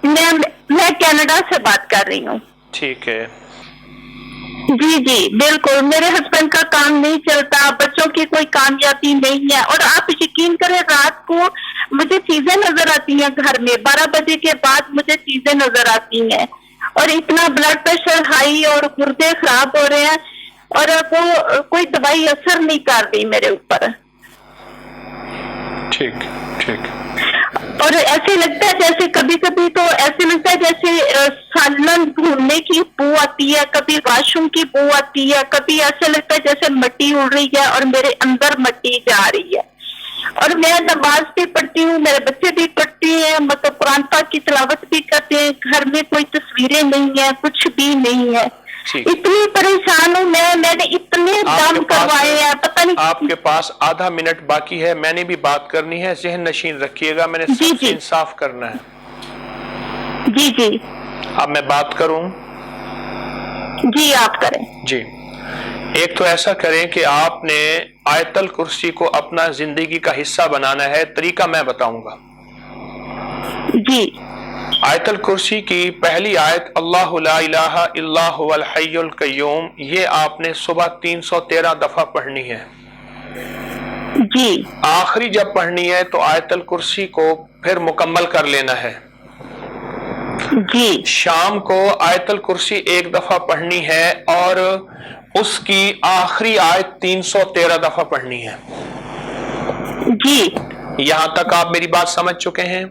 मैं कनाडा से बात कर रही हूँ। ठीक है। जी जी बिल्कुल, मेरे हस्बैंड का काम नहीं चलता, बच्चों की कोई कामयाबी नहीं है, और आप यकीन करें रात को मुझे चीजें नजर आती हैं घर में, 12 बजे के बाद मुझे चीजें नजर आती हैं, और इतना ब्लड प्रेशर हाई और गुर्दे खराब हो रहे हैं, और वो कोई दवाई असर नहीं कर रही मेरे ऊपर। ठीक ठीक। और ऐसे लगता है जैसे कभी कभी तो ऐसे लगता है जैसे सालन भूनने की बू आती है, कभी वाशरूम की बू आती है, कभी ऐसे लगता है जैसे मिट्टी उड़ रही है और मेरे अंदर मिट्टी जा रही है। और मैं नमाज भी पढ़ती हूँ, मेरे बच्चे भी पढ़ते हैं, मतलब कुरान पाक की तिलावत भी करते हैं, घर में कोई तस्वीरें नहीं है, कुछ भी नहीं है। इतनी परेशान हूँ मैंने इतने काम करवाए हैं, पता नहीं। आपके पास आधा मिनट बाकी है, मैंने भी बात करनी है, ज़हन नशीन रखिएगा, मैंने सबसे इंसाफ करना है। जी जी। अब मैं बात करूं? जी आप करें। जी, एक तो ऐसा करें कि आपने आयतल कुर्सी को अपना जिंदगी का हिस्सा बनाना है। तरीका मैं बताऊंगा। जी। आयतल कुर्सी की पहली आयत अल्लाहु ला इलाहा इल्ला हुवल हय्युल कय्यूम, ये आपने सुबह 313 दफा पढ़नी है। जी। आखिरी जब पढ़नी है तो आयतल कुर्सी को फिर मुकम्मल कर लेना है। जी। शाम को आयतल कुर्सी एक दफा पढ़नी है और उसकी आखिरी आयत 313 दफा पढ़नी है। जी। यहां तक आप मेरी बात समझ चुके हैं?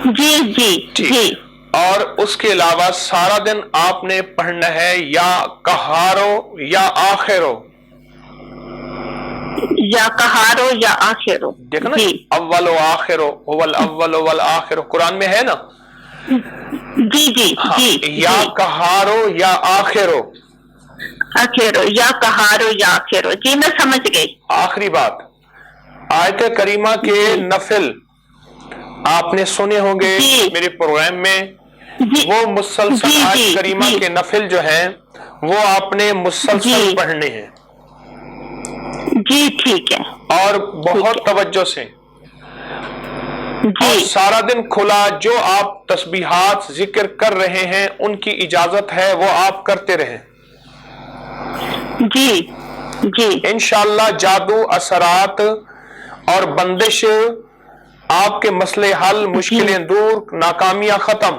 जी जी जी। और उसके अलावा सारा दिन आपने पढ़ना है या कहारो या आखिरो, या कहारो या आखिरो। देखो ना, अव्वलो आखिरो हुवल अव्वलो वल आखिरो, कुरान में है ना। जी जी हाँ, जी। या कहारो या आखिरो, आखिरो या कहारो या आखिरो। जी मैं समझ गई। आखिरी बात, आयत करीमा के नफिल आपने सुने होंगे मेरे प्रोग्राम में, वो मुसलसल आयत करीमा के नफिल जो हैं वो आपने मुसलसल पढ़ने हैं। जी ठीक है। और बहुत तवज्जो से, और सारा दिन खुला जो आप तस्बीहात जिक्र कर रहे हैं उनकी इजाजत है, वो आप करते रहें। जी जी। इंशाअल्लाह जादू, असरात और बंदिश, आपके मसले हल, मुश्किलें दूर, नाकामियां खत्म।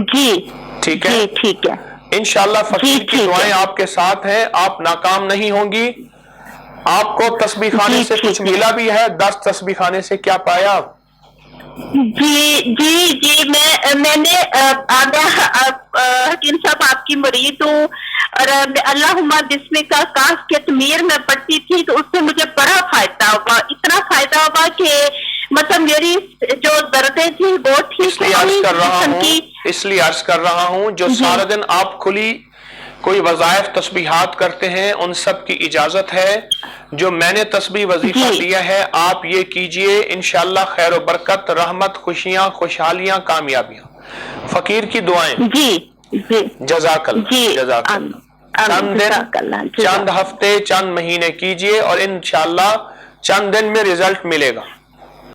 जी ठीक है। ठीक है। इंशाअल्लाह फकीर की दुआएं आपके साथ हैं, आप नाकाम नहीं होंगी। आपको तस्बीह खाने से कुछ मिला भी है? 10 तस्बीह खाने से क्या पाया? जी जी जी मैंने हकीम साहब आपकी मुरीद हूँ, और अल्लाहुम्मा बिस्मिका काफ के तमीर में पढ़ती थी तो उससे मुझे बड़ा फायदा हुआ, इतना फायदा हुआ कि मतलब मेरी जो दर्दें थी वो ठीक। इसलिए अर्ज कर रहा हूँ जो सारा दिन आप खुली कोई वज़ाइफ तस्बीहात करते हैं उन सब की इजाजत है। जो मैंने तस्बीह वजीफा दिया है आप ये कीजिए, इंशाअल्लाह खैर व बरकत, रहमत, खुशियां, खुशहालियां, कामयाबियां। फकीर की दुआएं। जज़ाकल्लाह। चंद दिन, चंद हफ्ते, चंद महीने कीजिए और इंशाअल्लाह चंद दिन में रिजल्ट मिलेगा।